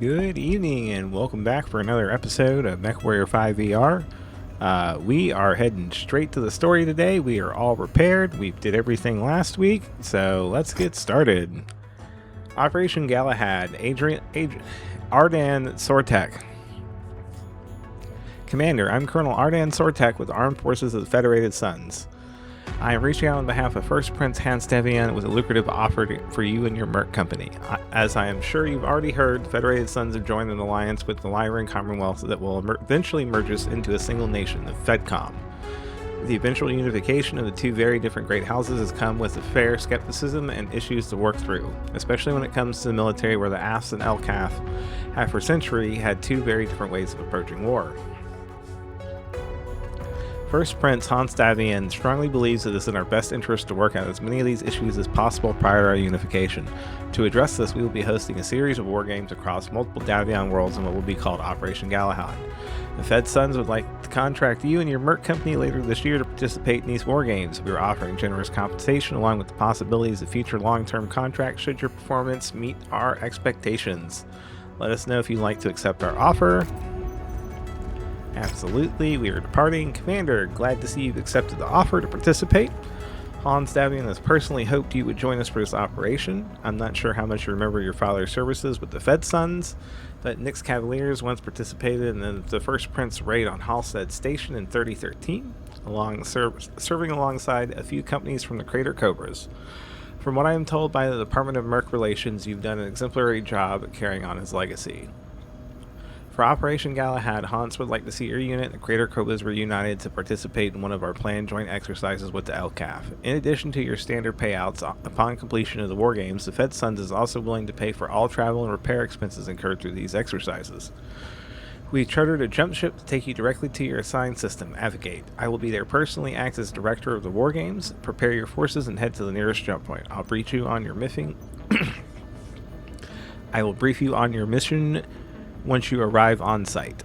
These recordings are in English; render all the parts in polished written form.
Good evening and welcome back for another episode of MechWarrior 5 VR. We are heading straight to the story today. We are all prepared. We did everything last week, so let's get started. Operation Galahad, Ardan Sortek. Commander, I'm Colonel Ardan Sortek with the Armed Forces of the Federated Suns. I am reaching out on behalf of First Prince Hanse Davion with a lucrative offer for you and your merc company. As I am sure you've already heard, the Federated Suns have joined an alliance with the Lyran Commonwealth that will eventually merge us into a single nation, the FedCom. The eventual unification of the two very different great houses has come with a fair skepticism and issues to work through, especially when it comes to the military, where the AFs and LCAF have for centuries had two very different ways of approaching war. First Prince Hanse Davion strongly believes it is in our best interest to work out as many of these issues as possible prior to our unification. To address this, we will be hosting a series of war games across multiple Davion worlds in what will be called Operation Galahad. The Fed Sons would like to contract you and your merc company later this year to participate in these war games. We are offering generous compensation along with the possibilities of future long-term contracts should your performance meet our expectations. Let us know if you'd like to accept our offer. Absolutely, we are departing. Commander, glad to see you've accepted the offer to participate. Hanse Davion has personally hoped you would join us for this operation. I'm not sure how much you remember your father's services with the Fed Sons, but Nick's Cavaliers once participated in the First Prince raid on Halstead Station in 3013, serving alongside a few companies from the Crater Cobras. From what I am told by the Department of Merc Relations, you've done an exemplary job at carrying on his legacy. For Operation Galahad, Hanse would like to see your unit and the Crater Cobras reunited to participate in one of our planned joint exercises with the LCAF. In addition to your standard payouts upon completion of the war games, the Fed Sons is also willing to pay for all travel and repair expenses incurred through these exercises. We chartered a jump ship to take you directly to your assigned system, Avigate. I will be there personally, act as director of the war games. Prepare your forces and head to the nearest jump point. I'll brief you on your mission. I will brief you on your mission once you arrive on site.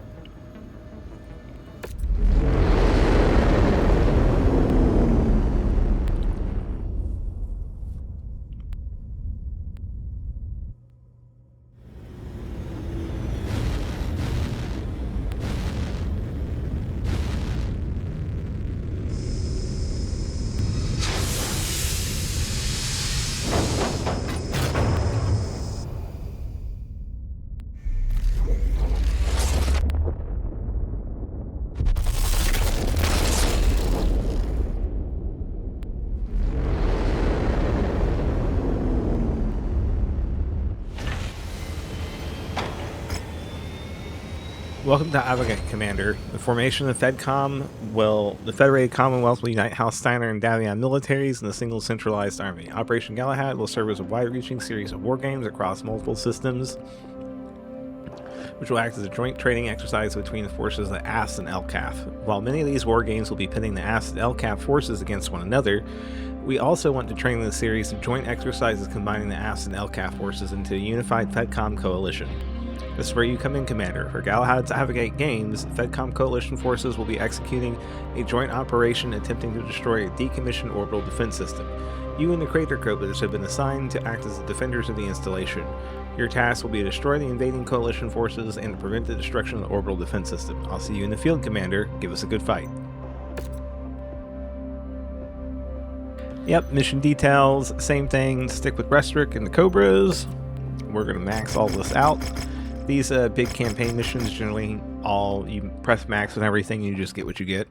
Welcome to Avigate, Commander. The formation of the Federated Commonwealth will unite House Steiner and Davion militaries in a single centralized army. Operation Galahad will serve as a wide-reaching series of war games across multiple systems, which will act as a joint training exercise between the forces of the AFs and LCAF. While many of these war games will be pitting the AFs and LCAF forces against one another, we also want to train the series of joint exercises combining the AFs and LCAF forces into a unified FedCom coalition. This is where you come in, Commander. For Galahad's Avigate Games, FedCom Coalition forces will be executing a joint operation attempting to destroy a decommissioned orbital defense system. You and the Crater Cobras have been assigned to act as the defenders of the installation. Your task will be to destroy the invading Coalition forces and to prevent the destruction of the orbital defense system. I'll see you in the field, Commander. Give us a good fight. Yep, mission details, same thing. Stick with Restrick and the Cobras. We're going to max all this out. These big campaign missions, generally, you press max and everything, you just get what you get.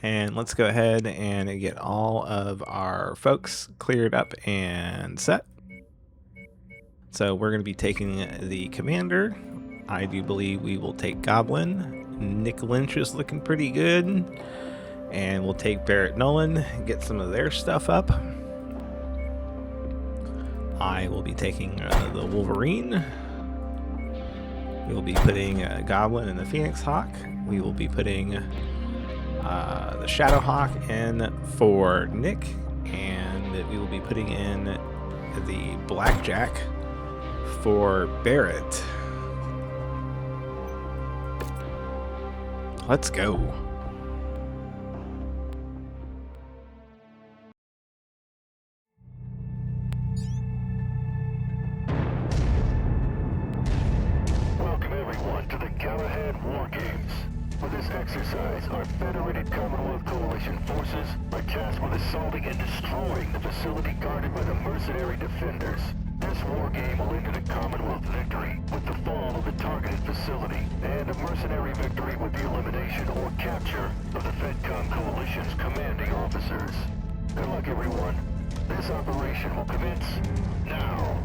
And let's go ahead and get all of our folks cleared up and set. So we're going to be taking the Commander. I do believe we will take Goblin. Nick Lynch is looking pretty good. And we'll take Barrett Nolan, get some of their stuff up. I will be taking the Wolverine. We will be putting Goblin and the Phoenix Hawk. We will be putting the Shadow Hawk in for Nick. And we will be putting in the Blackjack for Barrett. Let's go. and war games. For this exercise, our Federated Commonwealth Coalition forces are tasked with assaulting and destroying the facility guarded by the mercenary defenders. This war game will end in a Commonwealth victory with the fall of the targeted facility, and a mercenary victory with the elimination or capture of the FedCom Coalition's commanding officers. Good luck, everyone. This operation will commence now.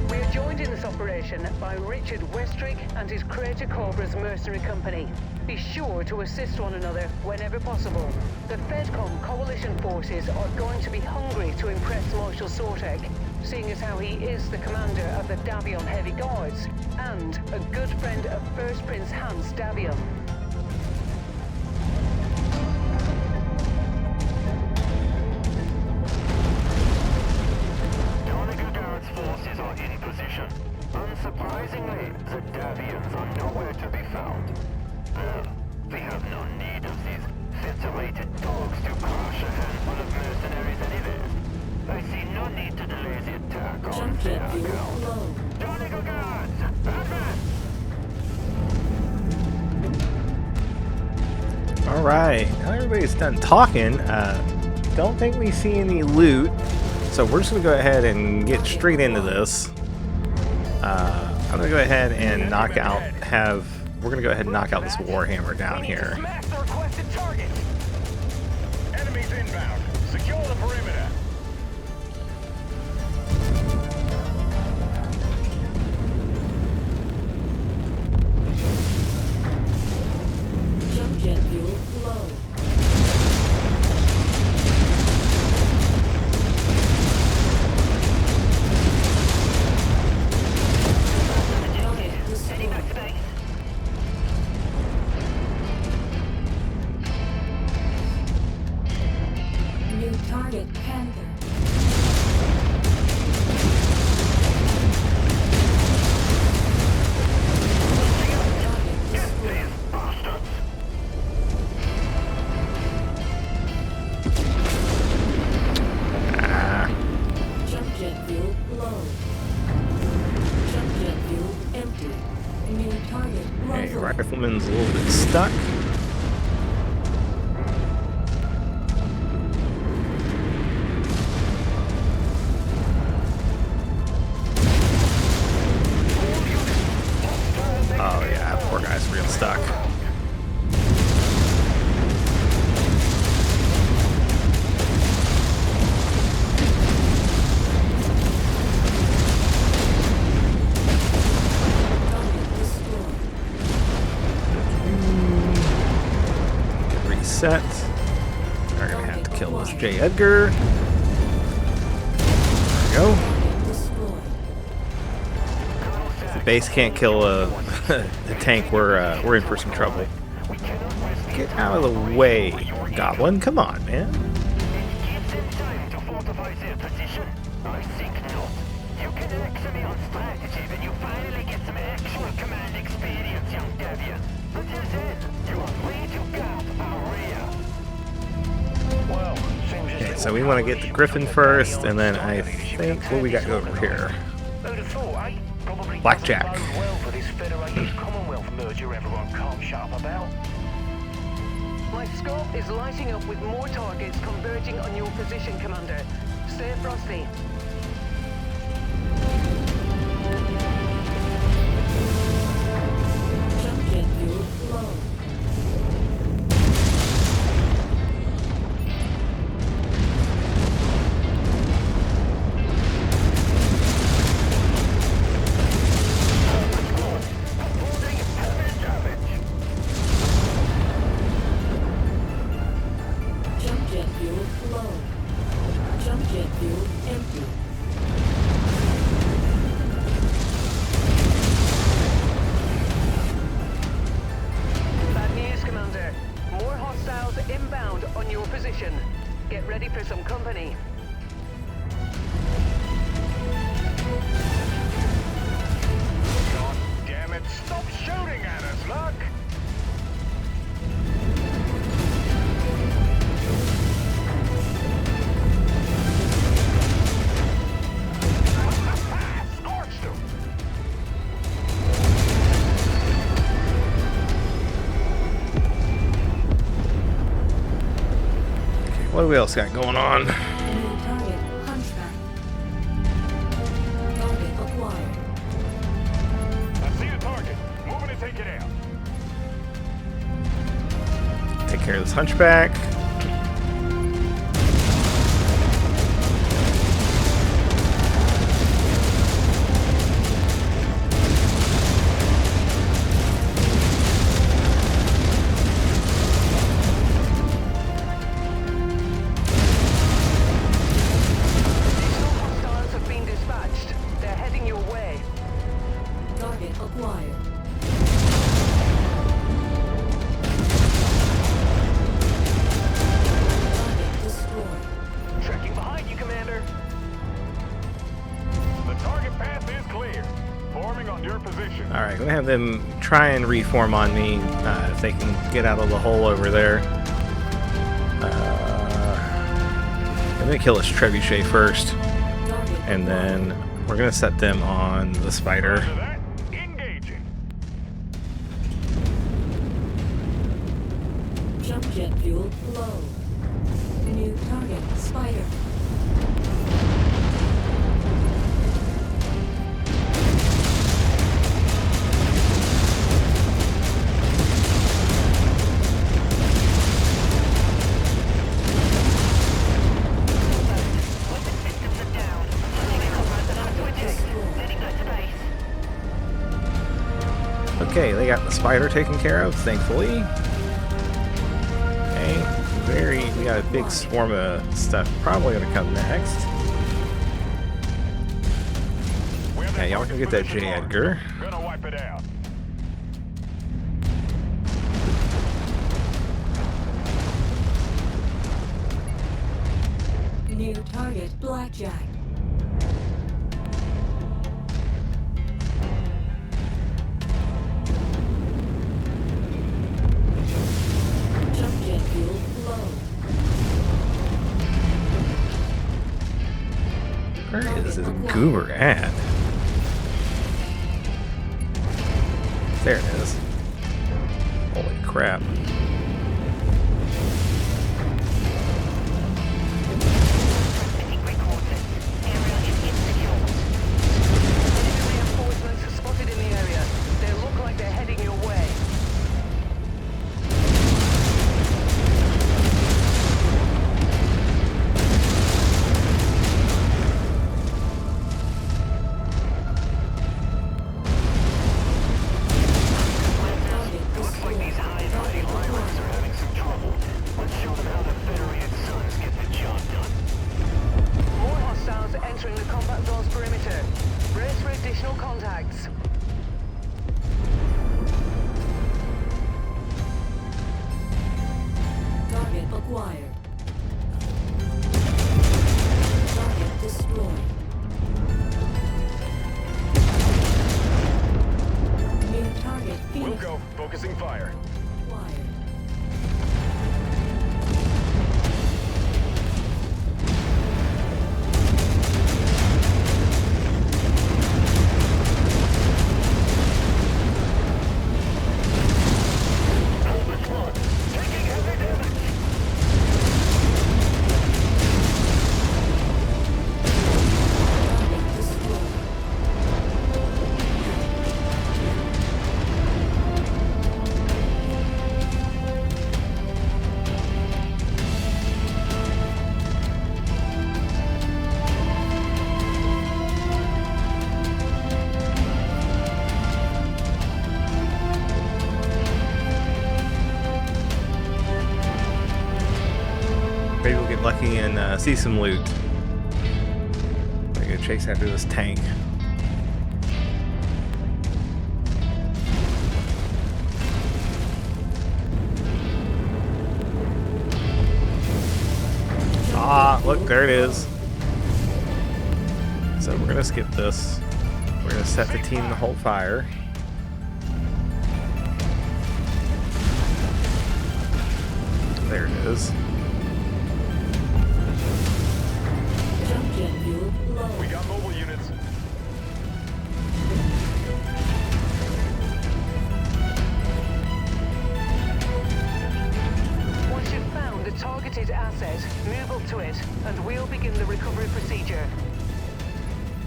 We are joined in this operation by Richard Westrick and his Crater Cobras mercenary company. Be sure to assist one another whenever possible. The FedCom Coalition forces are going to be hungry to impress Marshal Sortek, seeing as how he is the commander of the Davion Heavy Guards and a good friend of First Prince Hanse Davion. Forces are in position. Unsurprisingly, the Davions are nowhere to be found. We have no need of these scintillated dogs to crush a handful of mercenaries anyway. I see no need to delay the attack on their account. Johnny Guards! Advance! Alright, now everybody's done talking. Don't think we see any loot. So we're just going to go ahead and get straight into this. I'm going to go ahead and we're going to go ahead and knock out this Warhammer down here. Smash the requested target! Enemies inbound. Secure the perimeter. Jump jet fuel low. Target Panther. Jump jet fuel low. Jump jet fuel empty. New target. Okay, Rifleman's a little bit stuck. Stuck. Get reset. We're gonna have to kill this J. Edgar. There we go. If the base can't kill the tank, we're in for some trouble. Get out of the way, Goblin. Come on, man. Okay, so we want to get the Griffin first, and then I think what we got over here. Blackjack. My scope is lighting up with more targets converging on your position, Commander. Stay frosty. Jump jet fuel low. Get ready for some company. God damn it, stop shooting at us, Luck! What do we else got going on? New target Hunchback. Target acquired. I see the target. Moving to take it out. Take care of this hunchback. Hostiles have been dispatched. They're heading your way. Target acquired. Target destroyed. Tracking behind you, Commander. The target path is clear. Forming on your position. Alright, gonna have them try and reform on me if they can get out of the hole over there. I'm gonna kill this trebuchet first, Target and then we're gonna set them on the spider. After that, engaging. jump jet fuel low. New target Spider. Okay, they got the spider taken care of, thankfully. Okay, we got a big swarm of stuff probably gonna come next. Yeah, y'all can get that J. Edgar. Gonna wipe it out. New target Blackjack. Jump jet fuel low. Where is this goober at? There it is. Holy crap. Reinforcements are spotted in the area. They look like they're heading your way. Target Looks like these high-value liners are having some trouble. Let's show them how the Federated Sons get the job done. More hostiles entering the combat zone's perimeter. Brace for additional contacts. Target acquired. Target destroyed. New target We'll Phoenix go. Focusing fire. acquired. Salvage one. Taking heavy damage. Target destroyed. Maybe we'll get lucky and see some loot. We're gonna chase after this tank. Ah, look, there it is. So we're gonna skip this. We're gonna set the team to hold fire. There it is. Jump jet fuel low. We got mobile units. Once you've found the targeted asset, move up to it, and we'll begin the recovery procedure.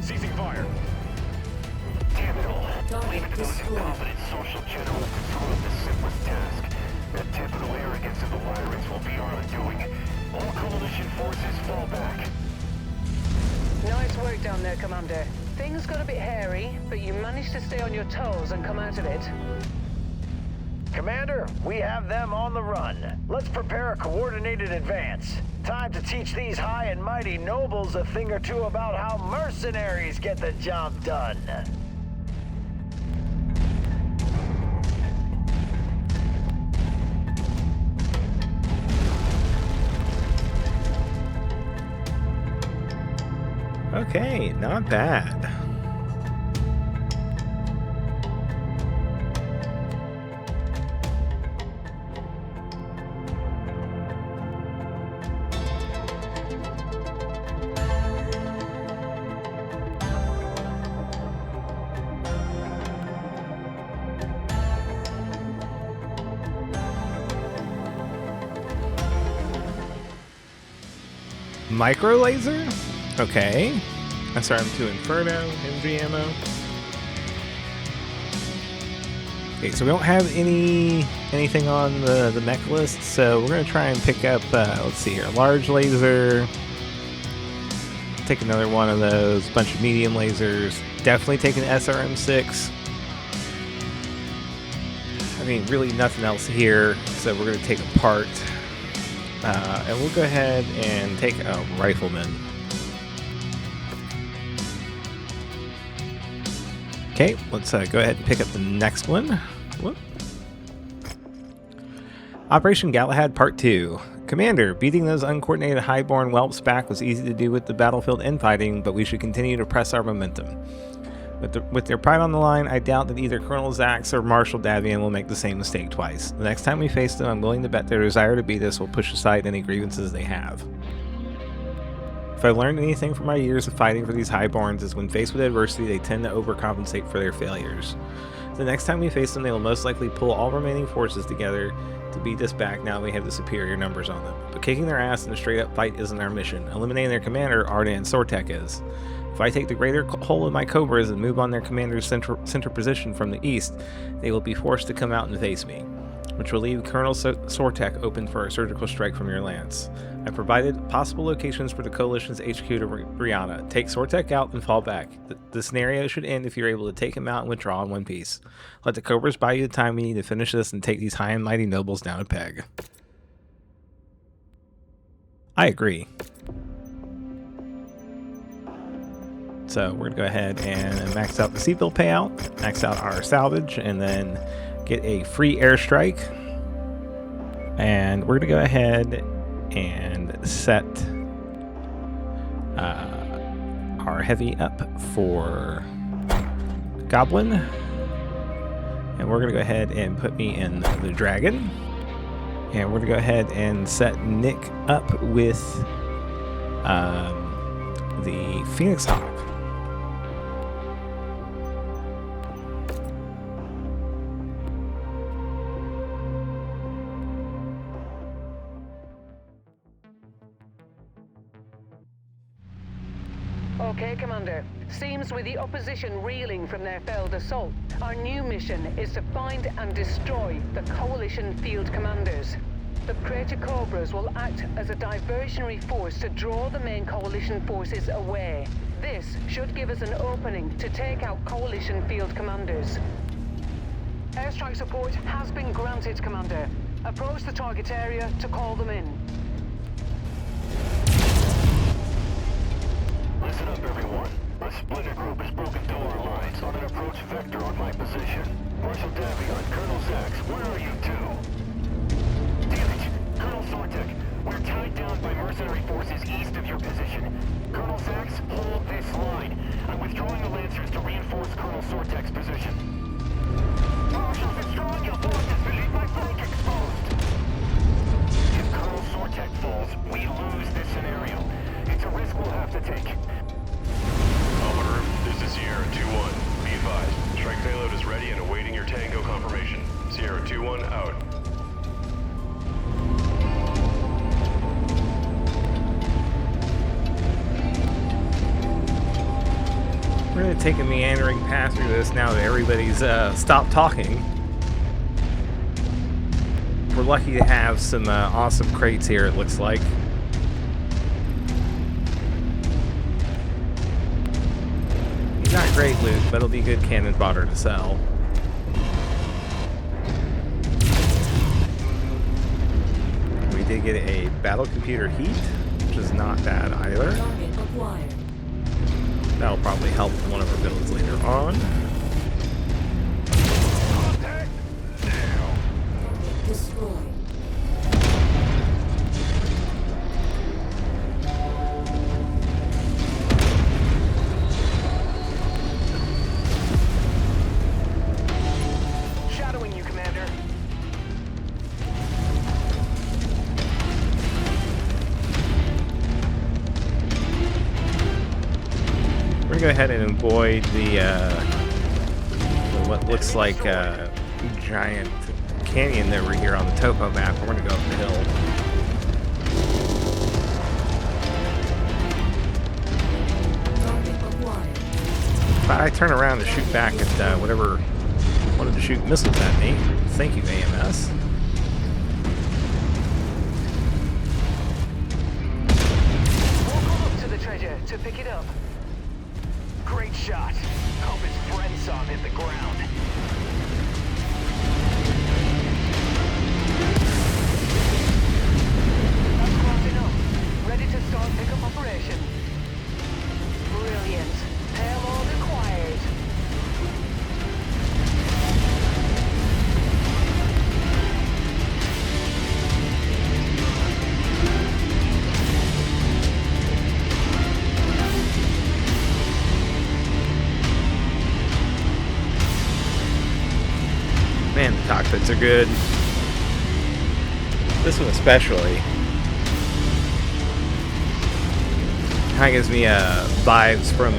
Ceasing fire. Damn it all. Target Leave it to those destroyed. incompetent social generals to screw up the simplest task. That typical arrogance of the Lyrics will be our undoing. All coalition forces fall back. Nice work down there, Commander. Things got a bit hairy, but you managed to stay on your toes and come out of it. Commander, we have them on the run. Let's prepare a coordinated advance. Time to teach these high and mighty nobles a thing or two about how mercenaries get the job done. Okay, not bad. Micro laser? Okay. That's arm 2 Inferno, MG ammo. Okay, so we don't have anything on the mech list, so we're gonna try and pick up let's see here, large laser. Take another one of those, bunch of medium lasers. Definitely take an SRM6. I mean, really nothing else here, so we're gonna take a part. And we'll go ahead and take a rifleman. Okay, let's go ahead and pick up the next one. Whoop. Operation Galahad Part 2. Commander, beating those uncoordinated highborn whelps back was easy to do with the battlefield infighting, but we should continue to press our momentum. With their pride on the line, I doubt that either Colonel Zax or Marshal Davion will make the same mistake twice. The next time we face them, I'm willing to bet their desire to beat us will push aside any grievances they have. If I learned anything from my years of fighting for these highborns, is when faced with adversity, they tend to overcompensate for their failures. The next time we face them, they will most likely pull all remaining forces together to beat us back now that we have the superior numbers on them. But kicking their ass in a straight-up fight isn't our mission. Eliminating their commander, Ardan and Sortek, is. If I take the greater whole of my Cobras and move on their commander's center position from the east, they will be forced to come out and face me, which will leave Colonel Sortek open for a surgical strike from your lance. I provided possible locations for the Coalition's HQ to Brianna. Take Sortek out and fall back. The scenario should end if you're able to take him out and withdraw in one piece. Let the Cobras buy you the time we need to finish this and take these high and mighty nobles down a peg. I agree. So we're going to go ahead and max out the seatbelt payout, max out our salvage, and then get a free airstrike. And we're going to go ahead and set our heavy up for Goblin. And we're going to go ahead and put me in the Dragon. And we're going to go ahead and set Nick up with the Phoenix Hawk. Okay, Commander. Seems with the opposition reeling from their failed assault, our new mission is to find and destroy the Coalition field commanders. The Crater Cobras will act as a diversionary force to draw the main Coalition forces away. This should give us an opening to take out Coalition field commanders. Airstrike support has been granted, Commander. Approach the target area to call them in. Listen up, everyone. A splinter group has broken through our lines on an approach vector on my position. Marshal Davion, Colonel Zax, where are you two? Damn it! Colonel Sortek, we're tied down by mercenary forces east of your position. Colonel Zax, hold this line. I'm withdrawing the Lancers to reinforce Colonel Sortek's position. Marshals, withdrawing your forces, we leave my flank exposed. If Colonel Sortek going to take a meandering path through this now that everybody's stopped talking. We're lucky to have some awesome crates here, it looks like. Not great loot, but it'll be good cannon fodder to sell. We did get a battle computer heat, which is not bad either. Target acquired. That'll probably help one of our builds later on. Contact now. Target destroyed. Shadowing you, Commander. We're gonna go ahead and avoid the what looks like a giant canyon that we're here on the topo map. We're gonna go up the hill. Target acquired. If I turn around to shoot back at whatever wanted to shoot missiles at me. Thank you, AMS. Walk on up to the treasure to pick it up. Great shot. Hope his friend saw him hit the ground. That's close enough. Ready to start pickup operation. Brilliant. Payload acquired. Man, the cockpits are good. This one especially. Kind of gives me vibes from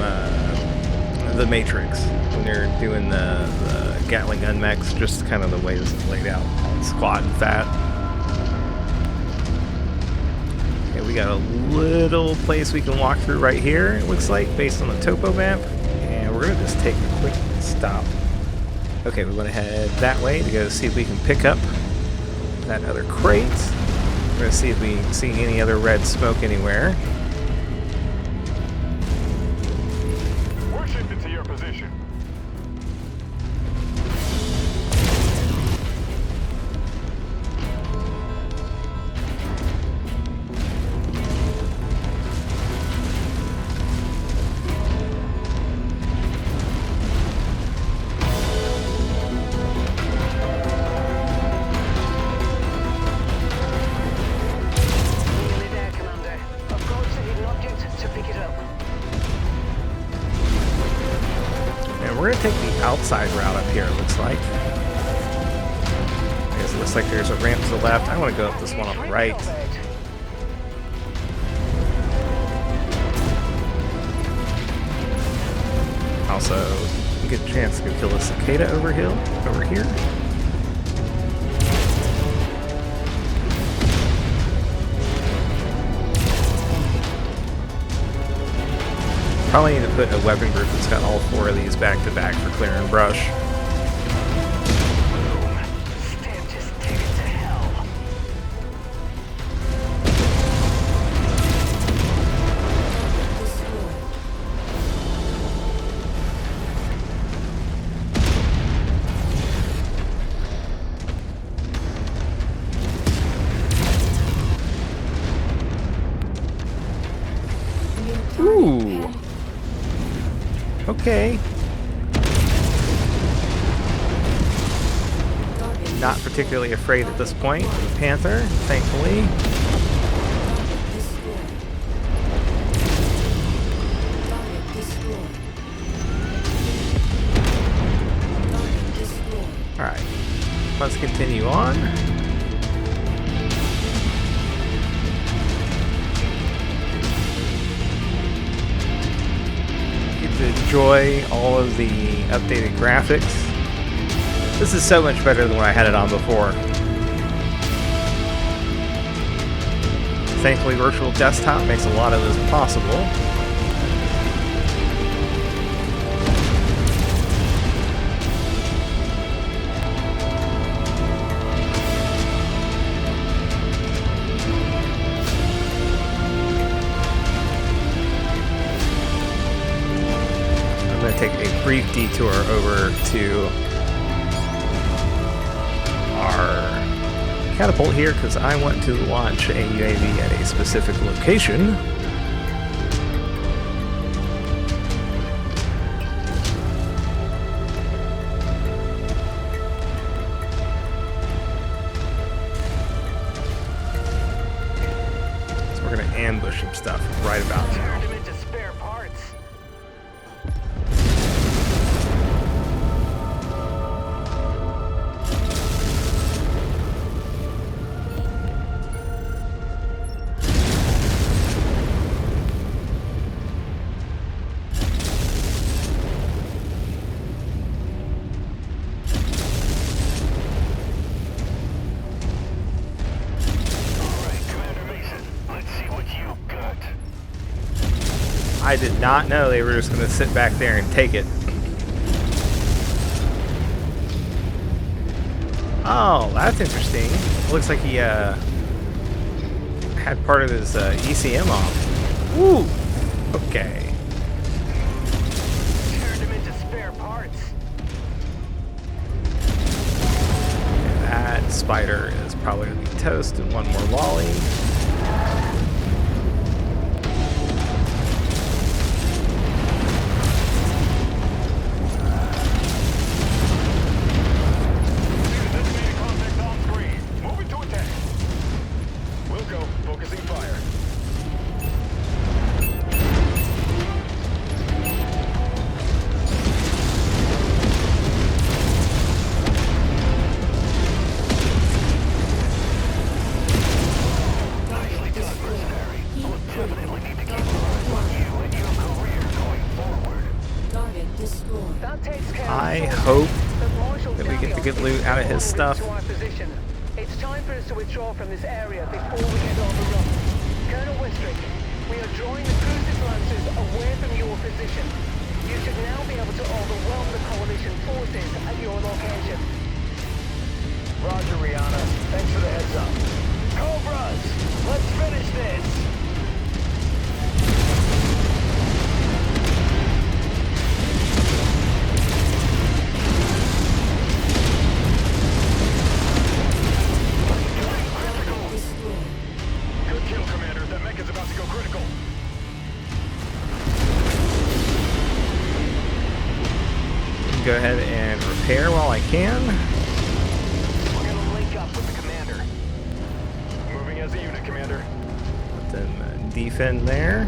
The Matrix when they're doing the Gatling gun mechs, just kind of the way this is laid out, squat and fat. Okay, we got a little place we can walk through right here, it looks like, based on the topo map. And we're going to just take a quick stop. Okay, we went ahead that way to go see if we can pick up that other crate. We're going to see if we see any other red smoke anywhere. We're shifted to your position. Nearly there, Commander. Approach the hidden object to pick it up. And we're going to take the outside route up here, it looks like. Because it looks like there's a ramp to the left. I want to go up this one on the right. Also, get a chance to go kill a cicada over here. Probably need to put a weapon group that's got all four of these back to back for clearing brush. Stim, just take it to hell. Ooh. Okay. Not particularly afraid at this point of the Panther, thankfully. Alright. Let's continue on. To enjoy all of the updated graphics. This is so much better than what I had it on before. Thankfully, Virtual Desktop makes a lot of this possible. take a brief detour over to our catapult here because I want to launch a UAV at a specific location. So we're going to ambush some stuff right about now. Turned him into spare parts. I did not know they were just going to sit back there and take it. Oh, that's interesting. Looks like he had part of his ECM off. Woo! Okay. Turned him into spare parts. That spider is probably going to be toast and one more volley. I hope that we get the good loot out of his stuff. It's time for us to withdraw from this area before we get overrun. Colonel Westrick, we are drawing the cruises lancers away from your position. You should now be able to overwhelm the coalition forces at your location. Roger, Rihanna. Thanks for the heads up. Cobras, let's finish this. Good kill, Commander. That mech is about to go critical. Go ahead and repair while I can. We're gonna link up with the commander. Moving as a unit, Commander. Let them defend there.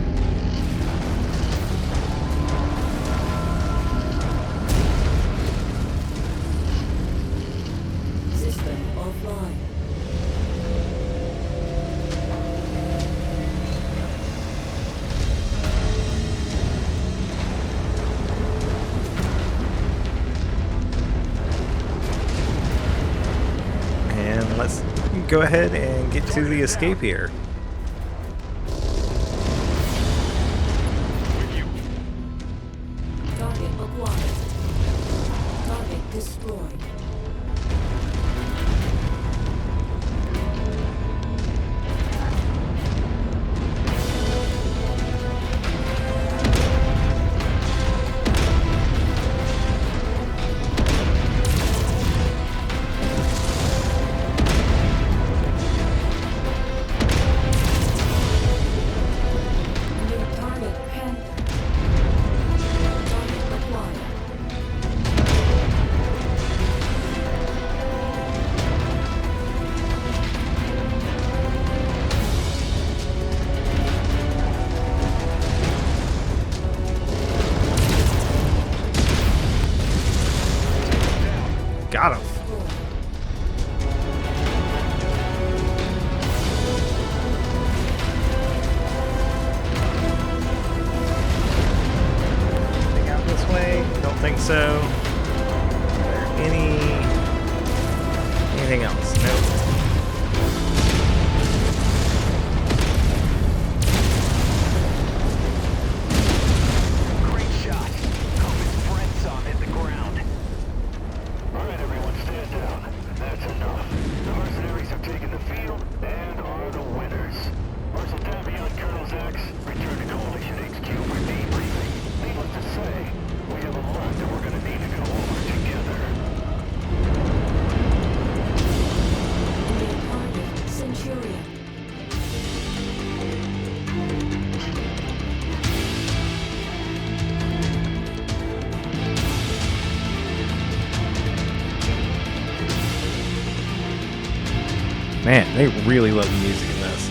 System offline. And let's go ahead and get to the escape here. Target acquired. Target destroyed. New target Panther. Target acquired. Got him. Anything out this way? Don't think so. Is there anything else? Nope. Great shot. Hope his friend saw him hit the ground. All right, everyone, stand down. That's enough. The mercenaries have taken the field and are the winners. Marshal Davion, Colonel Zax, return to Coalition HQ for debriefing. Needless to say, we have a Man, they really love the music in this.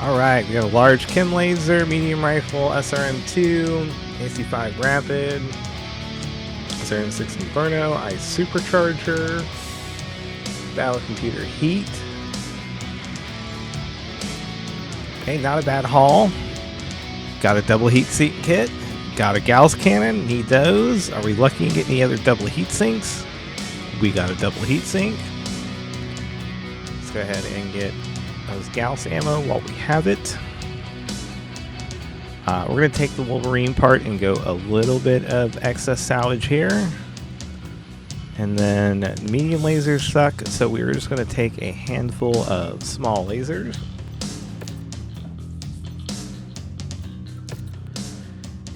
Alright, we got a large chem laser, medium rifle, SRM2, AC5 rapid, SRM6 Inferno, ice supercharger, battle computer heat. Okay, not a bad haul. Got a double heat sink kit, got a Gauss cannon, need those. Are we lucky to get any other double heat sinks? We got a double heat sink. Let's go ahead and get those Gauss ammo while we have it. We're going to take the Wolverine part and go a little bit of excess salvage here. And then medium lasers suck, so we're just going to take a handful of small lasers.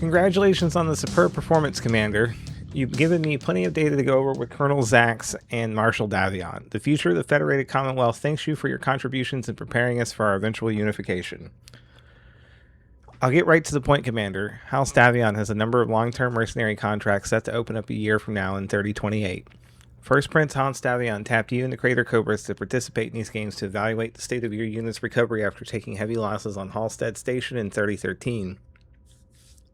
Congratulations on the superb performance, Commander. You've given me plenty of data to go over with Colonel Zax and Marshal Davion. The future of the Federated Commonwealth thanks you for your contributions in preparing us for our eventual unification. I'll get right to the point, Commander. House Davion has a number of long-term mercenary contracts set to open up a year from now in 3028. First Prince Hanse Davion tapped you and the Crater Cobras to participate in these games to evaluate the state of your unit's recovery after taking heavy losses on Halstead Station in 3013.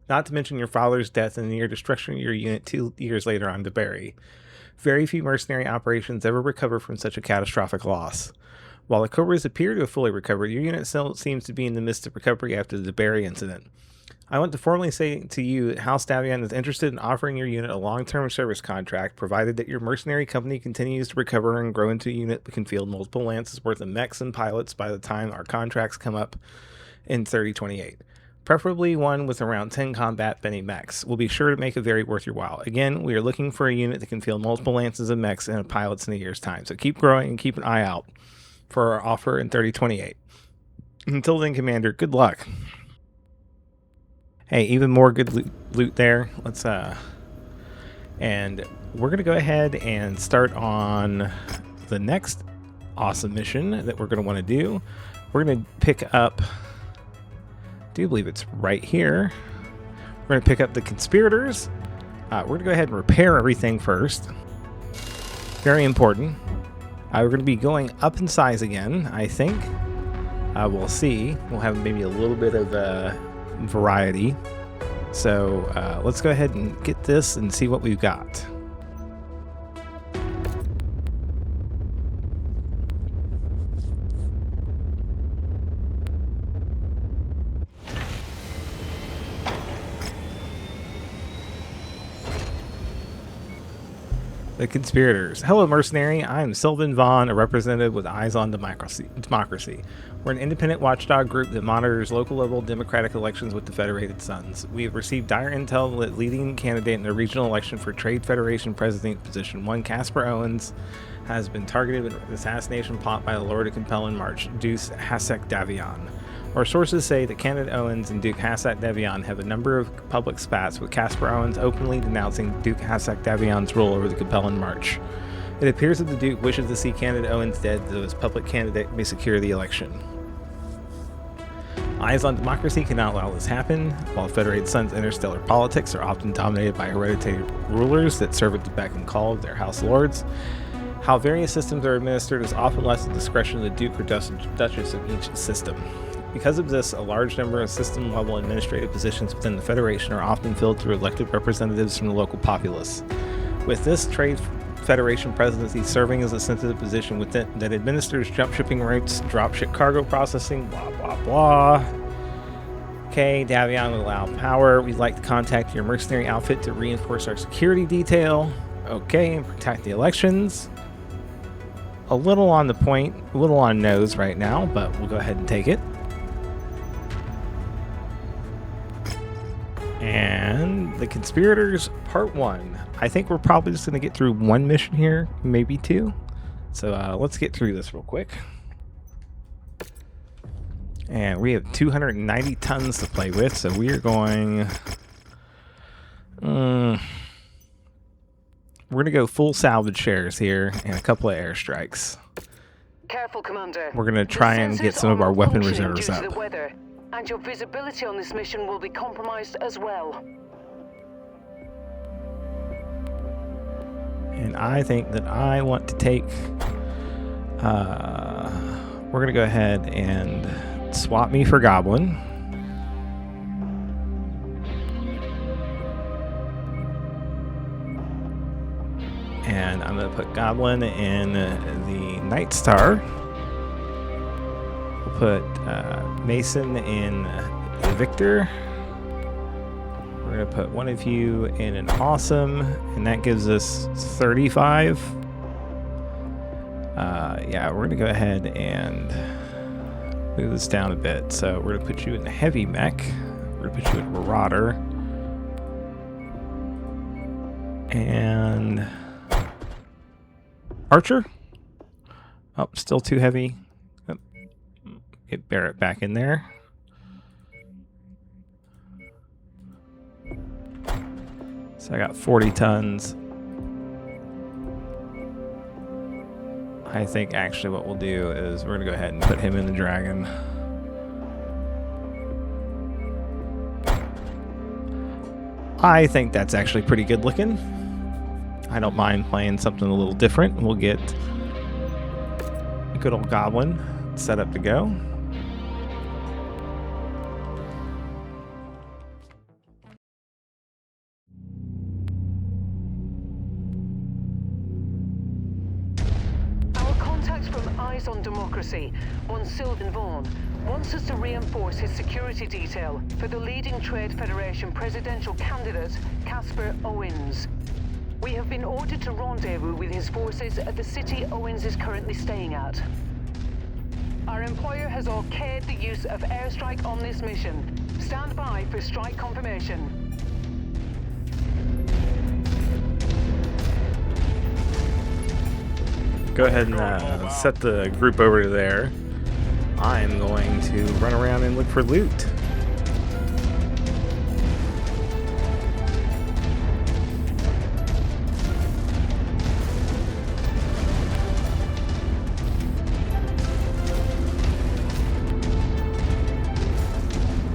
Not to mention your father's death and the near destruction of your unit 2 years later on DeBerry. Very few mercenary operations ever recover from such a catastrophic loss. While the Cobras appear to have fully recovered, your unit still seems to be in the midst of recovery after the DeBerry incident. I want to formally say to you that House Davion is interested in offering your unit a long-term service contract, provided that your mercenary company continues to recover and grow into a unit that can field multiple lances worth of mechs and pilots by the time our contracts come up in 3028. Preferably one with around 10 combat Benny mechs. We'll be sure to make it very worth your while. Again, we are looking for a unit that can field multiple lances of mechs and pilots in a year's time. So keep growing and keep an eye out for our offer in 3028. Until then, Commander, good luck. Hey, even more good loot there. Let's and we're gonna go ahead and start on the next awesome mission that we're gonna want to do. We're gonna pick up, I do believe it's right here. We're going to pick up the Conspirators. We're going to go ahead and repair everything first. Very important. We're going to be going up in size again, I think. We'll see. We'll have maybe a little bit of variety. So let's go ahead and get this and see what we've got. The Conspirators. Hello, mercenary. I'm Sylvan Vaughn, a representative with Eyes on Democracy. We're an independent watchdog group that monitors local-level democratic elections with the Federated Sons. We have received dire intel that leading candidate in the regional election for Trade Federation President position 1, Casper Owens, has been targeted with an assassination plot by the Lord of Compel in March, Deuce Hasek Davion. Our sources say that candidate Owens and Duke Hasek Davion have a number of public spats, with Casper Owens openly denouncing Duke Hasek Davion's rule over the Compel in March. It appears that the Duke wishes to see candidate Owens dead, though his public candidate may secure the election. Eyes on Democracy cannot allow this happen. While Federated Sons' interstellar politics are often dominated by hereditary rulers that serve at the beck and call of their House Lords, how various systems are administered is often left to the discretion of the Duke or Duchess of each system. Because of this, a large number of system-level administrative positions within the Federation are often filled through elected representatives from the local populace. With this Trade Federation presidency serving as a sensitive position within that administers jump shipping routes, dropship cargo processing, blah blah blah. Okay, Davion will allow power. We'd like to contact your mercenary outfit to reinforce our security detail. Okay, and protect the elections. A little on the point, a little on nose right now, but we'll go ahead and take it. And the Conspirators Part 1. I think we're probably just going to get through one mission here, maybe two. So let's get through this real quick. And we have 290 tons to play with, so we are going... we're going to go full salvage shares here and a couple of airstrikes. Careful, Commander. We're going to try and get some of our weapon reserves up. and your visibility on this mission will be compromised as well. And I think that I want to take... we're going to go ahead and swap me for Goblin. And I'm going to put Goblin in the Night Star. We'll put Mason in the Victor. We're going to put one of you in an Awesome, and that gives us 35. Yeah, we're going to go ahead and move this down a bit. So we're going to put you in the Heavy Mech. We're going to put you in Marauder. And Archer. Oh, still too heavy. Oh, get Barrett back in there. So I got 40 tons. I think actually what we'll do is we're going to go ahead and put him in the Dragon. I think that's actually pretty good looking. I don't mind playing something a little different. We'll get a good old Goblin set up to go. Our contact from Eyes on Democracy, one Sylvan Vaughn, wants us to reinforce his security detail for the leading Trade Federation presidential candidate, Casper Owens. We have been ordered to rendezvous with his forces at the city Owens is currently staying at. Our employer has okayed the use of airstrike on this mission. Stand by for strike confirmation. Go ahead and set the group over to there. I'm going to run around and look for loot.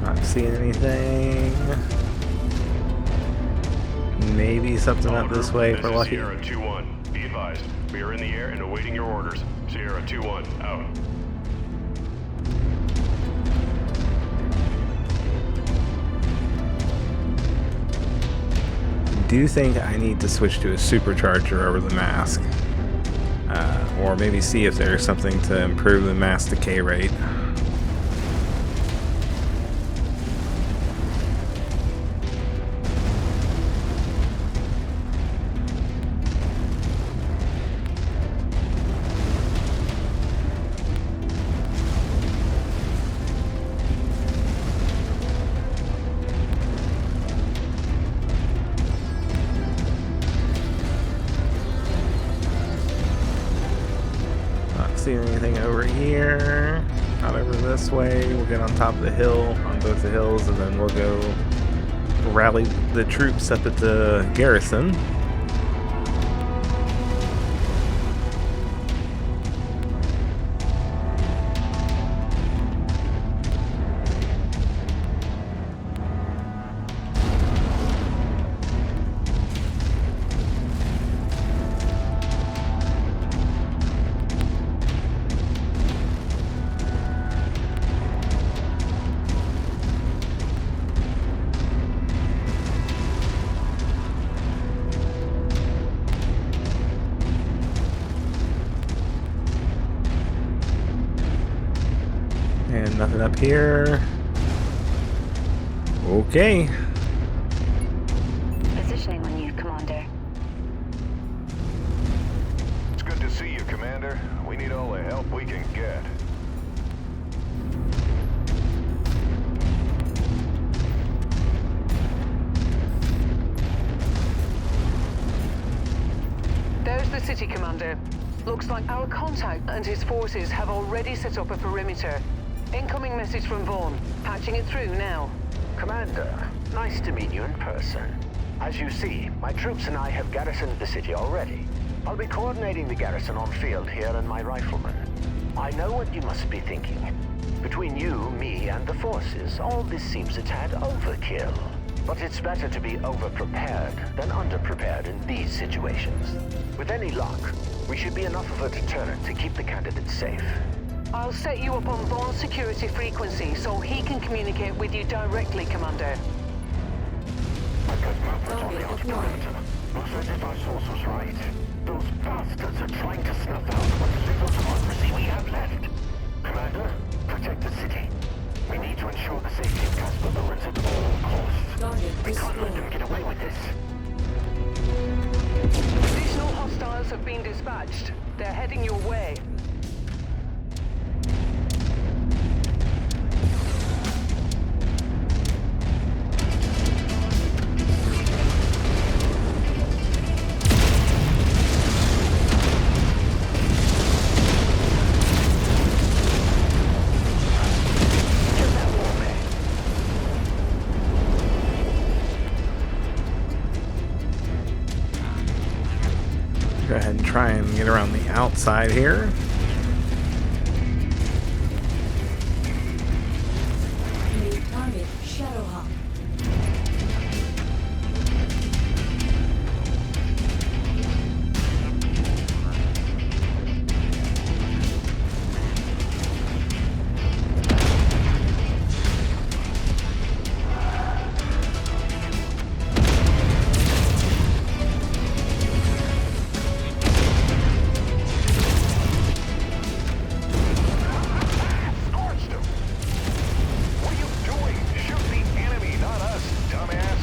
Not seeing anything. Maybe something up this way if we're lucky. Sierra 2-1. Be advised, we are in the air and awaiting your orders. Sierra 2-1, out. I do think I need to switch to a supercharger over the mask. Or maybe see if there's something to improve the mass decay rate. See anything over here? Not over this way. We'll get on top of the hill, on both the hills, and then we'll go rally the troops up at the garrison. And nothing up here. Okay. Positioning on you, Commander. It's good to see you, Commander. We need all the help we can get. There's the city, Commander. Looks like our contact and his forces have already set up a perimeter. Incoming message from Vaughn. Patching it through now. Commander, nice to meet you in person. As you see, my troops and I have garrisoned the city already. I'll be coordinating the garrison on field here and my riflemen. I know what you must be thinking. Between you, me, and the forces, all this seems a tad overkill. But it's better to be over-prepared than under-prepared in these situations. With any luck, we should be enough of a deterrent to keep the candidates safe. I'll set you up on Vaughn's security frequency so he can communicate with you directly, Commander. Target acquired. Looks as if our source was right. Those bastards are trying to snuff out what little democracy we have left. Commander, protect the city. We need to ensure the safety of Casper Lawrence at all costs. Target We can't let them destroyed. get away with this. Additional hostiles have been dispatched. They're heading your way. Go ahead and try and get around the outside here. New target Shadowhawk. Scorched him! What are you doing? Shoot the enemy, not us, dumbass!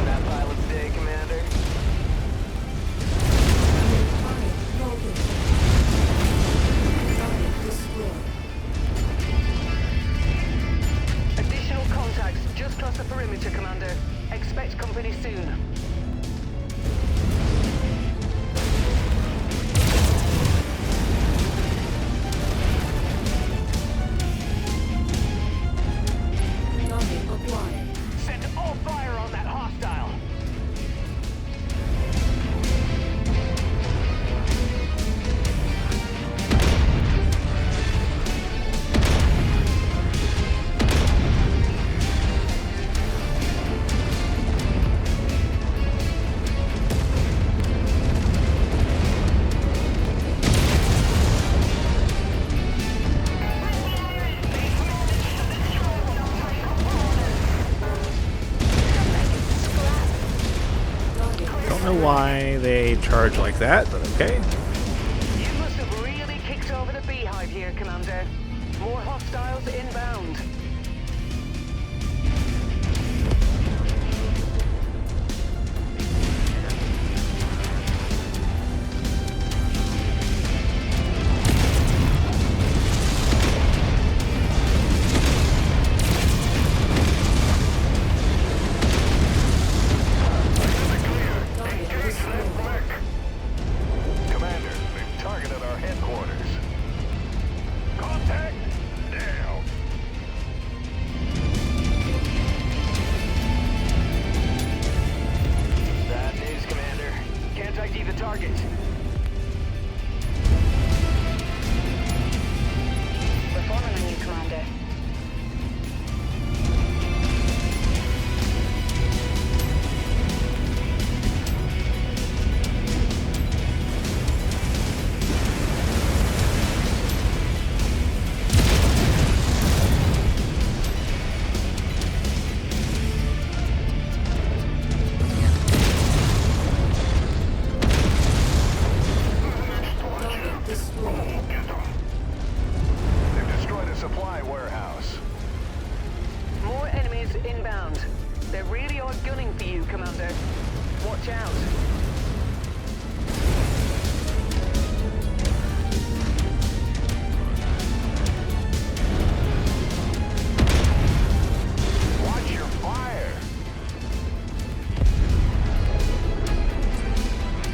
That pilot's day, Commander. Target broken. Target destroyed. Additional contacts just cross the perimeter, Commander. Expect company soon. Target acquired. Send all fire on that hostile. Don't know why they charge like that, but okay. You must have really kicked over the beehive here, Commander. More hostiles inbound. Target destroyed. Commander, they've targeted our headquarters. Contact! Down!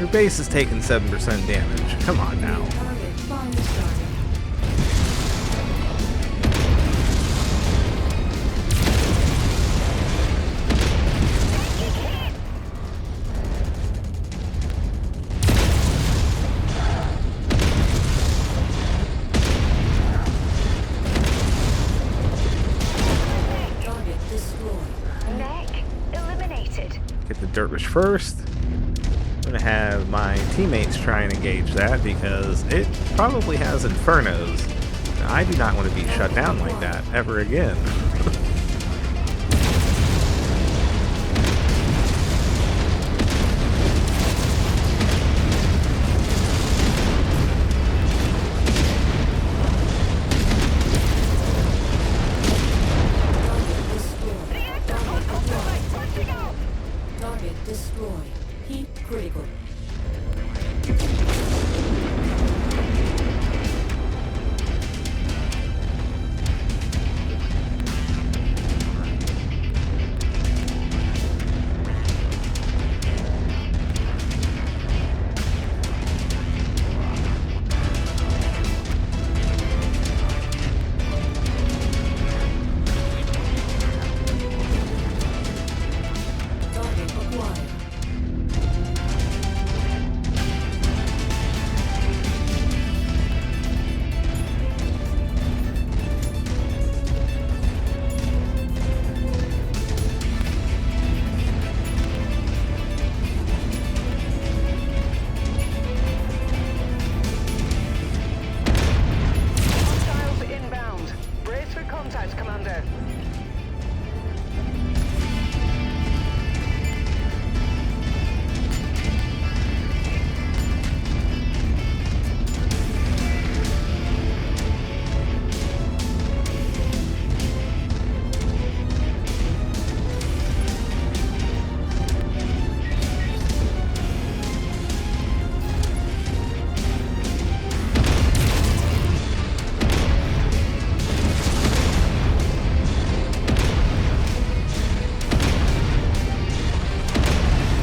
Your base is taking 7% damage. Come on now. Target fire started. Target destroyed. Mech eliminated. Get the Dervish first. I'm gonna have my teammates try and engage that because it probably has Infernos. Now, I do not want to be shut down like that ever again. Target destroyed. Heat critical. Target acquired. Hostiles inbound. Brace for contact, Commander.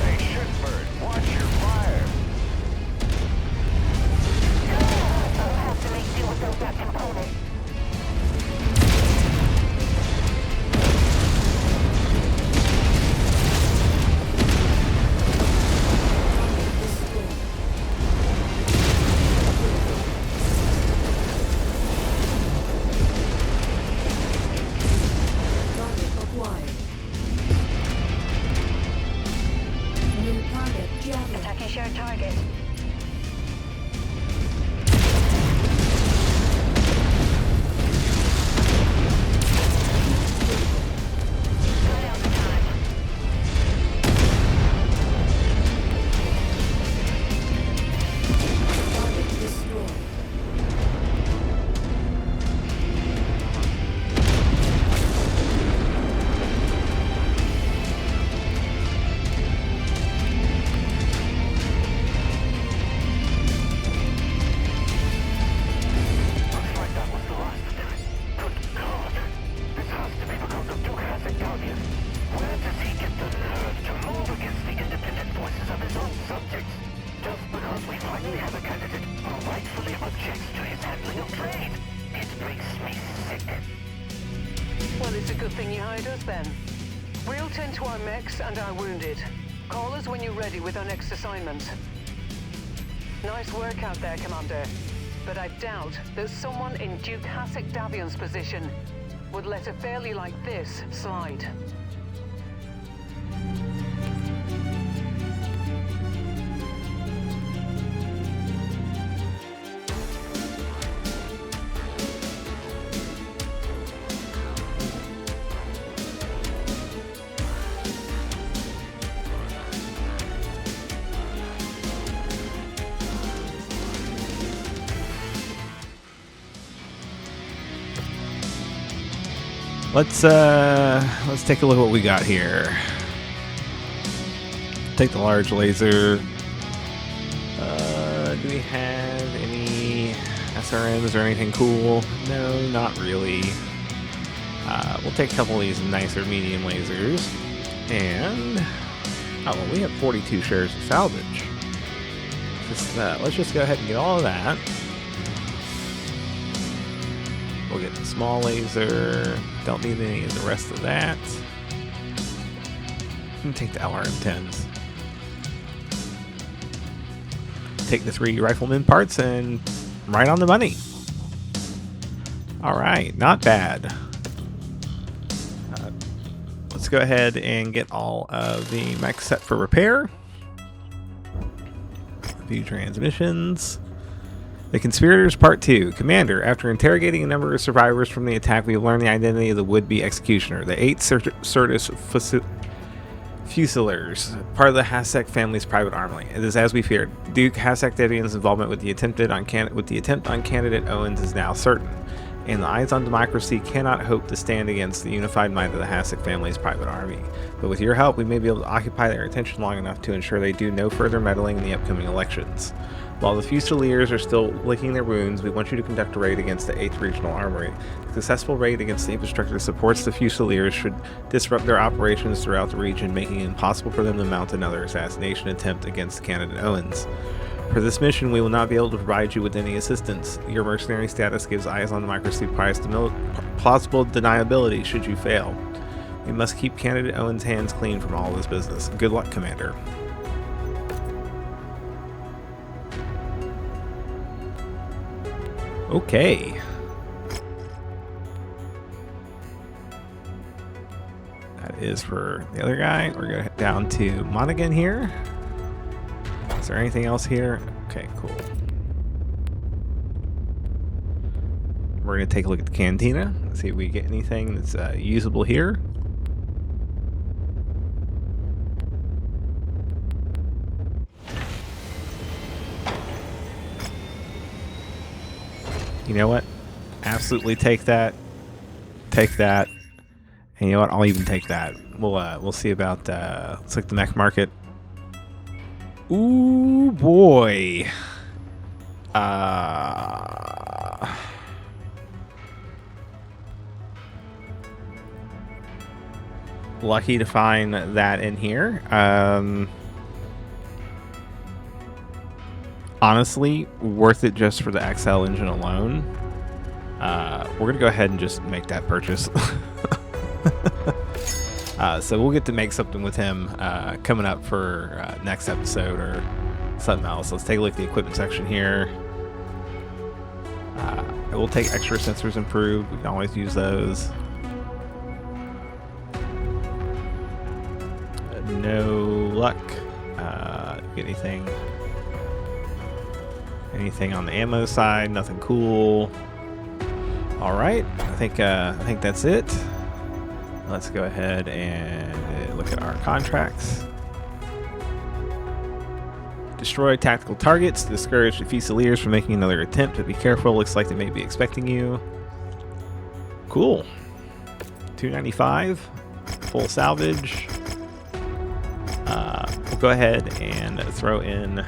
Hey, Shipbird, watch your fire. I'll have to make do with those that component. Target acquired. New target javelin. Attacking shared target. Slow down the time. Target destroyed. Looks like that was the last of them. Good God. This has to be because of Dukas and Davion. Where does he get the nerve to move against the independent voices of his own subjects? Just because we finally have a candidate who rightfully objects to his handling of trade. It makes me sick. Well, it's a good thing you hired us then. We'll tend to our mechs and our wounded. Call us when you're ready with our next assignment. Nice work out there, Commander. But I doubt that someone in Duke Hasek Davion's position would let a failure like this slide. Let's take a look at what we got here. Take the large laser. Do we have any SRMs or anything cool? No, not really. We'll take a couple of these nicer medium lasers. And, oh, well, we have 42 shares of salvage. Let's just go ahead and get all of that. We'll get the small laser. Don't need any of the rest of that. Take the LRM-10s. Take the 3 rifleman parts and right on the money. Alright, not bad. Let's go ahead and get all of the mechs set for repair. View transmissions. The Conspirators Part 2. Commander, after interrogating a number of survivors from the attack, we have learned the identity of the would-be executioner. The 8 Certus Fusiliers, part of the Hanse family's private army. It is as we feared. Duke Davian's involvement with the attempt on candidate Owens is now certain, and the Eyes on Democracy cannot hope to stand against the unified might of the Hanse family's private army. But with your help, we may be able to occupy their attention long enough to ensure they do no further meddling in the upcoming elections. While the Fusiliers are still licking their wounds, we want you to conduct a raid against the 8th Regional Armory. A successful raid against the infrastructure that supports the Fusiliers should disrupt their operations throughout the region, making it impossible for them to mount another assassination attempt against candidate Owens. For this mission, we will not be able to provide you with any assistance. Your mercenary status gives Eyes on Democracy plausible deniability should you fail. We must keep candidate Owens' hands clean from all this business. Good luck, Commander. Okay. That is for the other guy. We're going to head down to Monaghan here. Is there anything else here? Okay, cool. We're going to take a look at the cantina. See if we get anything that's usable here. You know what? Absolutely take that. Take that. And you know what? I'll even take that. We'll see about looks like the mech market. Ooh boy. Lucky to find that in here. Honestly, worth it just for the XL engine alone. We're gonna go ahead and just make that purchase. So we'll get to make something with him coming up for next episode or something else. Let's take a look at the equipment section here. I will take extra sensors improved. We can always use those. No luck. Get anything on the ammo side? Nothing cool. All right, I think that's it. Let's go ahead and look at our contracts. Destroy tactical targets to discourage the Fusiliers from making another attempt, but be careful. Looks like they may be expecting you. Cool. $295. Full salvage. We'll go ahead and throw in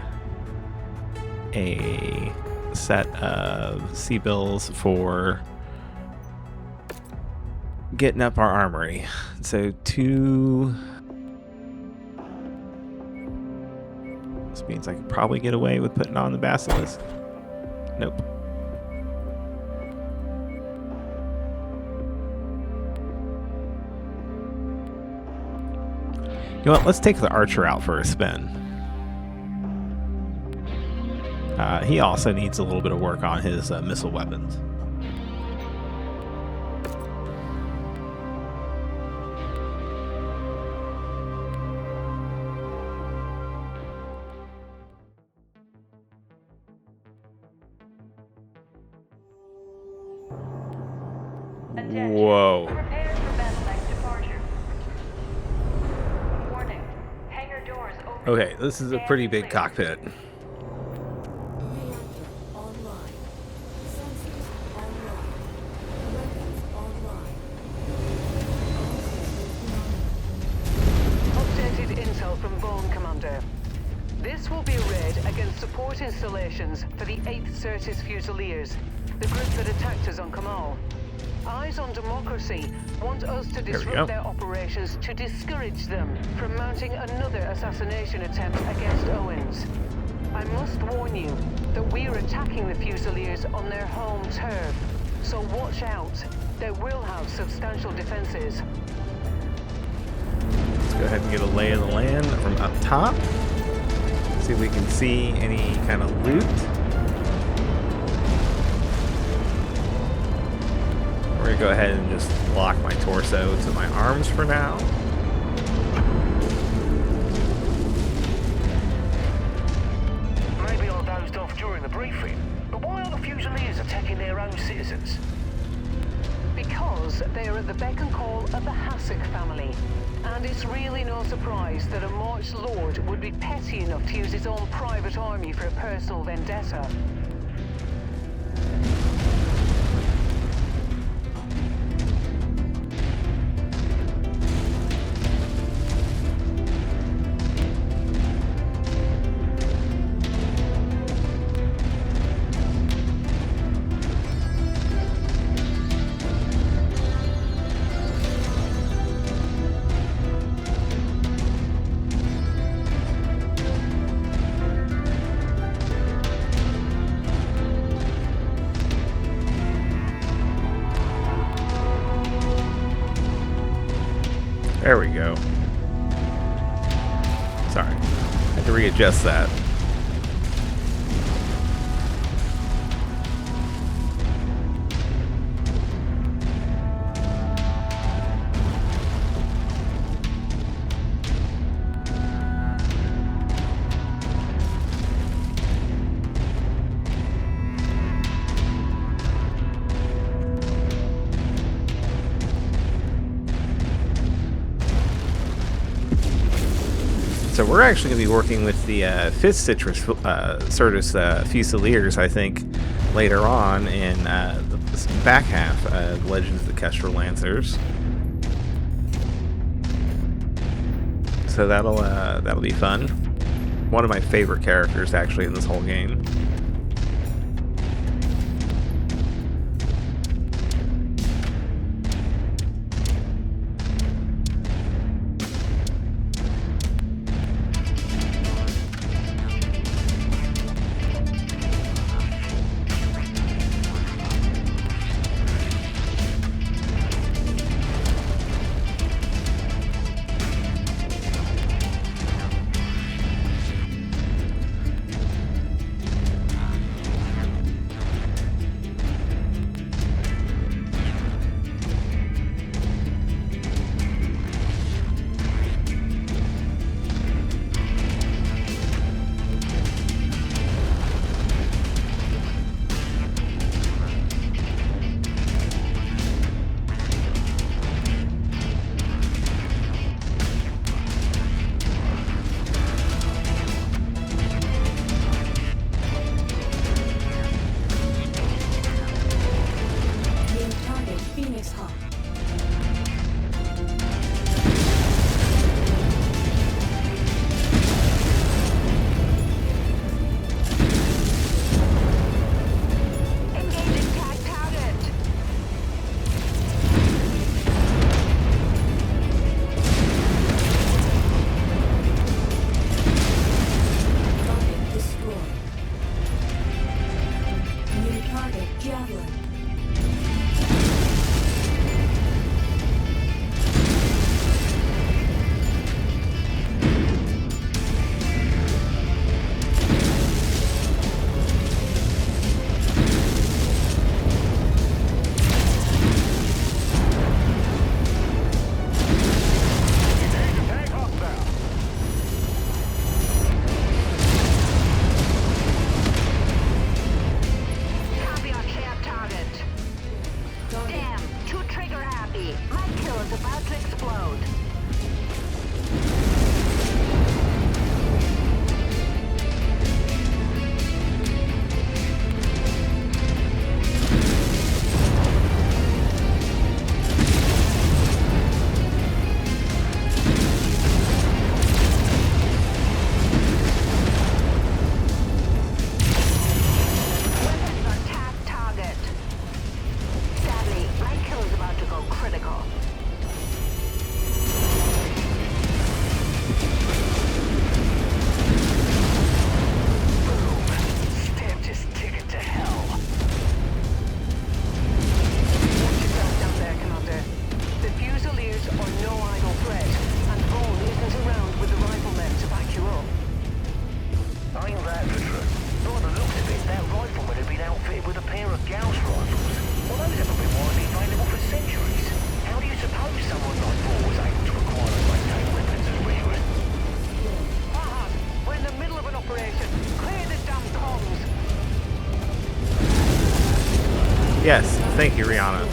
a set of C-bills for getting up our armory. So 2. This means I could probably get away with putting on the Basilisk. Nope. You know what? Let's take the Archer out for a spin. He also needs a little bit of work on his missile weapons. Whoa. Prepare for battle-like departure. Warning. Hangar doors open. Okay, this is a pretty big cockpit. Reactor online. Sensors online. Weapons online. Updated intel from Vaughn, Commander. This will be a raid against support installations for the 8th Certus Fusiliers, the group that attacked us on Kamal. Eyes on Democracy want us to disrupt their operations to discourage them from mounting another assassination attempt against Owens. I must warn you that we're attacking the Fusiliers on their home turf, so watch out. They will have substantial defenses. Let's go ahead and get a lay of the land from up top. See if we can see any kind of loot. We're gonna go ahead and just lock my torso to my arms for now. Maybe I dozed off during the briefing, but why are the Fusiliers attacking their own citizens? Because they are at the beck and call of the Hanse family. And it's really no surprise that a March Lord would be petty enough to use his own private army for a personal vendetta. There we go. Sorry. I had to readjust that. So we're actually going to be working with the 5th Certus Fusiliers, I think, later on in the back half of Legends of the Kestrel Lancers. So that'll be fun. One of my favorite characters, actually, in this whole game. Yes, thank you, Rihanna.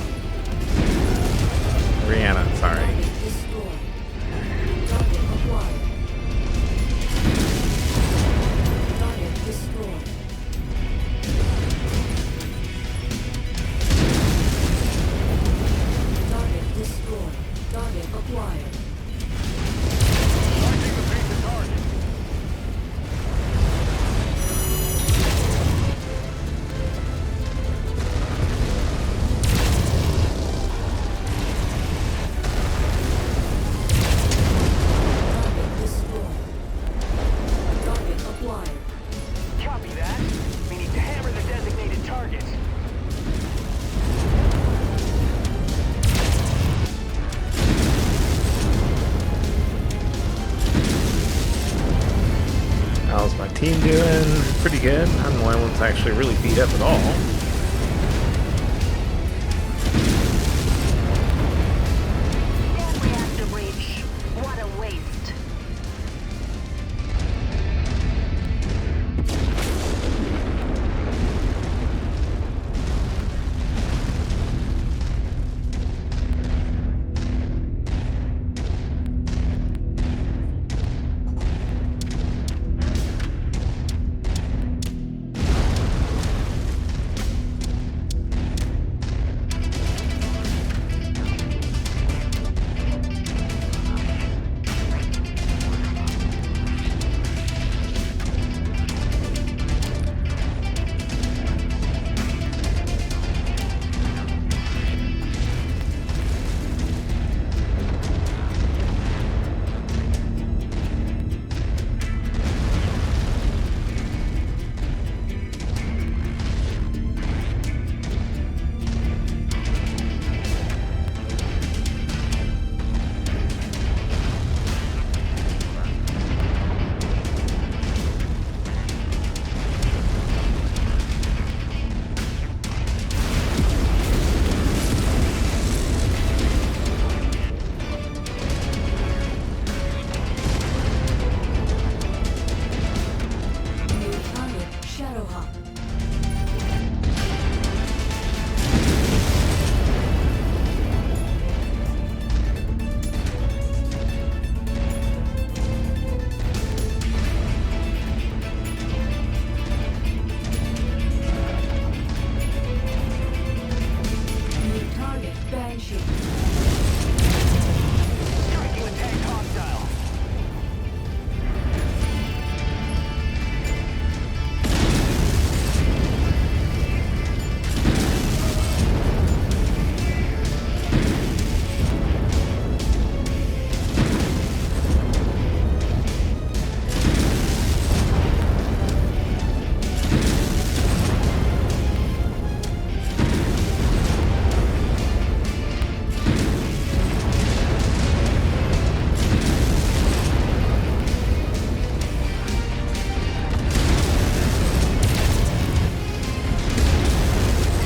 Rihanna, sorry. Target destroyed. Target acquired. Target destroyed. Target destroyed. Target acquired. Target destroyed. Target acquired. Copy that. We need to hammer the designated target. How's my team doing? Pretty good. I'm the only one that's actually really beat up at all. Full reactor breach. What a waste. New target Shadowhawk. New target Banshee. Striking attack hostile.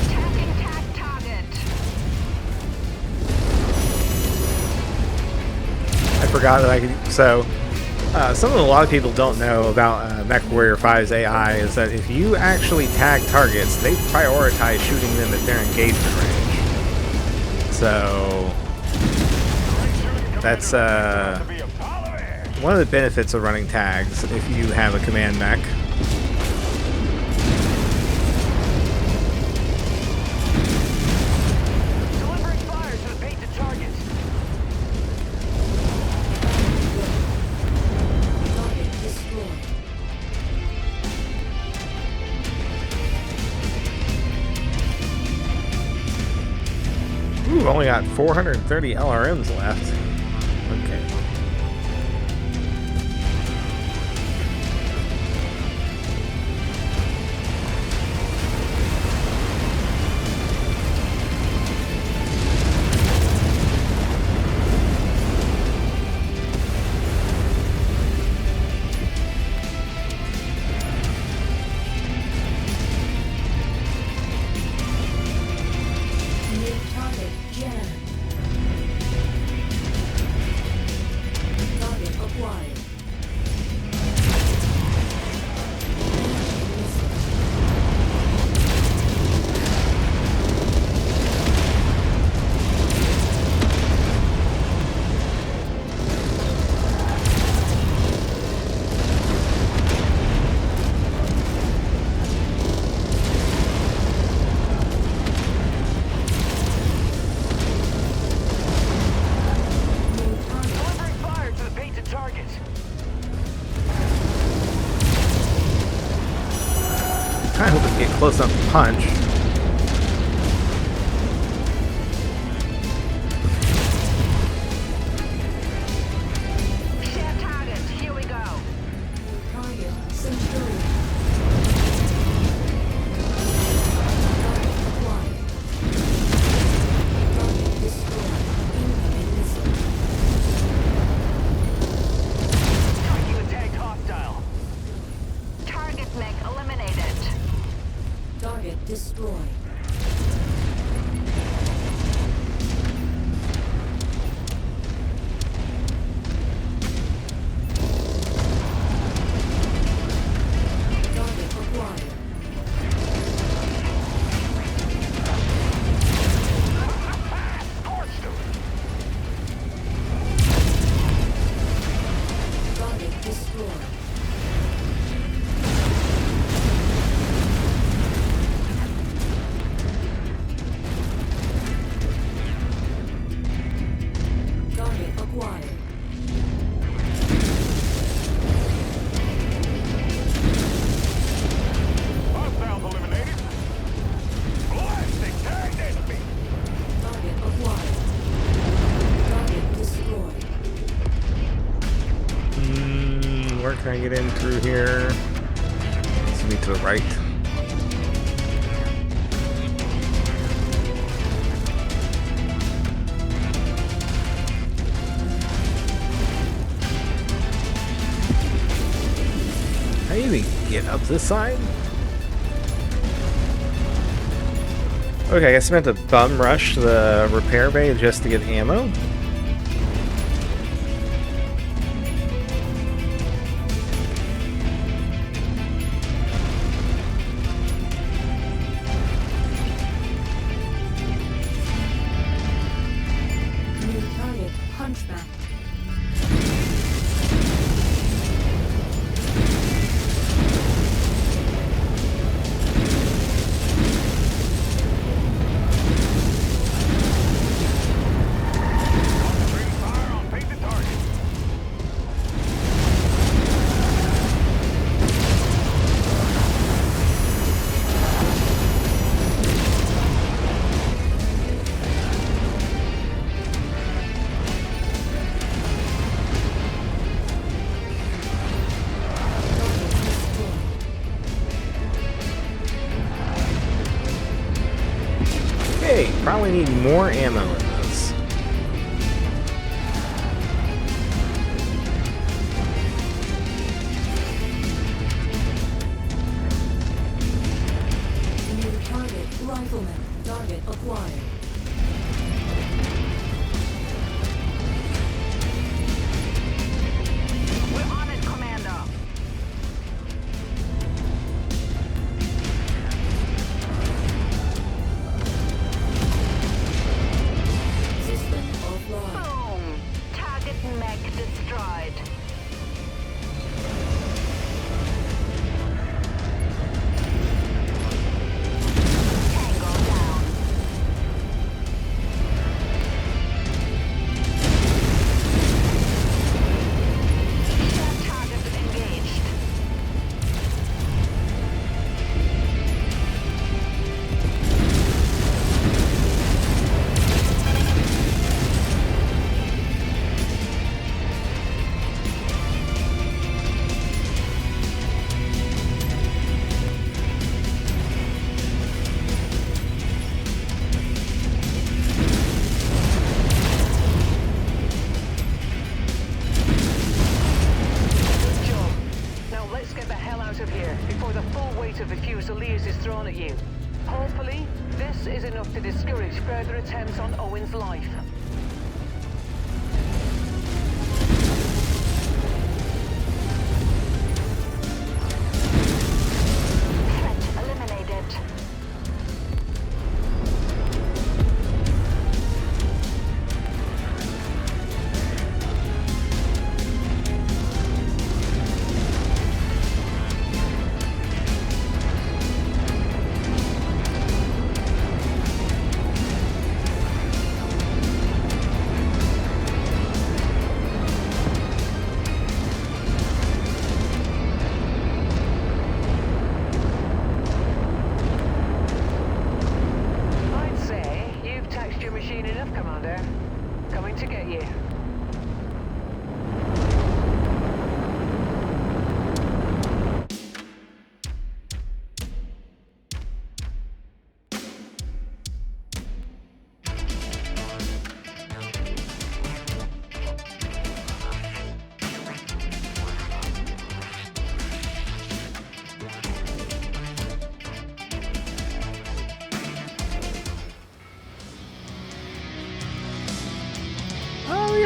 Attacking tag target. I forgot that I could. So, something a lot of people don't know about MechWarrior 5's AI is that if you actually tag targets, they prioritize shooting them at their engagement range. So, that's one of the benefits of running tags if you have a command mech. Delivering fire to the painted target. Target destroyed. Ooh, only got 430 LRMs left. Okay. New target Jan. get close enough to punch. Share targets. Here we go. Target Centurion. Target acquired. Target destroyed. Incoming missile. Tracking a tagged hostile. Target mech eliminated. Target destroyed. Target acquired. Scorched him. Target destroyed. Target acquired. Hostiles eliminated. Blasting tagged enemy. Target acquired. Target destroyed. Where can I get in through here? Let's be to the right. How do you even get up this side? Okay, I guess I meant to bum rush the repair bay just to get ammo. New target Hunchback. Concentrating fire on painted target. Target destroyed. Okay, probably need more ammo in this. New target Rifleman. Target acquired. We're on it, Commander. System offline. Boom. Target mech destroyed. Tango down. Share target engaged. Good job. Now let's get the hell out of here before the full weight of the Fusiliers is thrown at you. Hopefully, this is enough to discourage further attempts on Owen's life. Threat eliminated.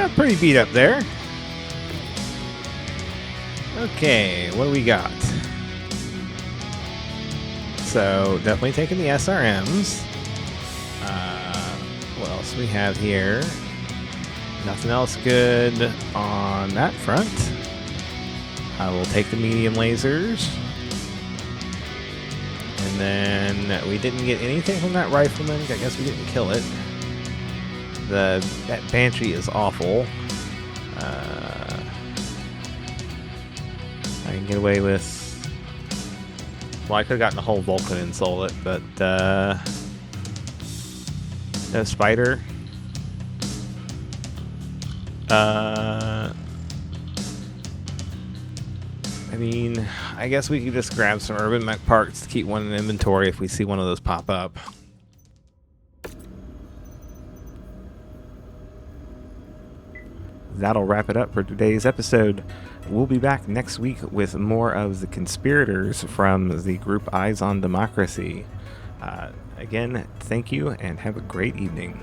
got pretty beat up there. Okay, what do we got? So, definitely taking the SRMs. What else we have here? Nothing else good on that front. I will take the medium lasers. And then we didn't get anything from that rifleman. I guess we didn't kill it. That Banshee is awful. I can get away with... Well, I could have gotten the whole Vulcan and sold it, but no Spider. I mean, I guess we could just grab some urban mech parts to keep one in inventory if we see one of those pop up. That'll wrap it up for today's episode. We'll be back next week with more of the Conspirators from the group Eyes on Democracy. Again, thank you and have a great evening.